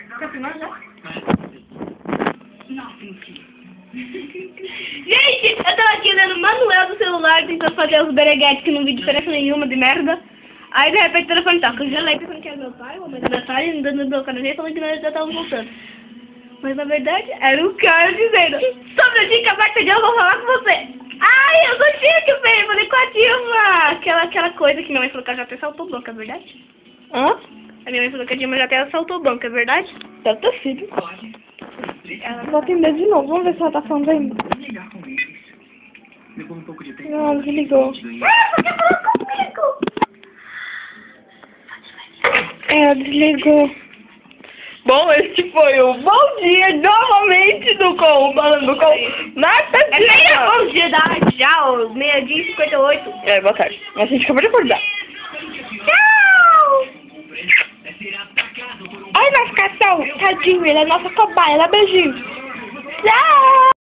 Tá filmando já? Gente, eu tava aqui olhando o manual do celular, tentando fazer os bereguetes que não vi diferença nenhuma de merda. Aí de repente o telefone toca. Eu já lembro pensando que era meu pai, o momento da tarde, me dando meu canal, falando que nós já estávamos voltando. Mas na verdade era o cara dizendo: sobre a dica aberta de eu vou falar com você. Ai, eu sou chique, velho, falei com a Dilma. Aquela coisa que minha mãe falou que ela já até saltou bronca, é verdade? Hã? A minha mãe falou que a Dilma já até saltou bronca, é verdade? Deve ter sido. Ela... Vou atender de novo, vamos ver se ela tá falando ainda. Não, desligou. Ah, você falou comigo! Ela desligou. Bom, este foi o Bom Dia novamente do falando com Marta É meia bom dia da tarde já, ó, meia-dia e 58. É, boa tarde. Mas a gente acabou de acordar. Tchau! Ai, nosso cachorro, tadinho, ele é nossa cobaia, dá beijinho. Tchau!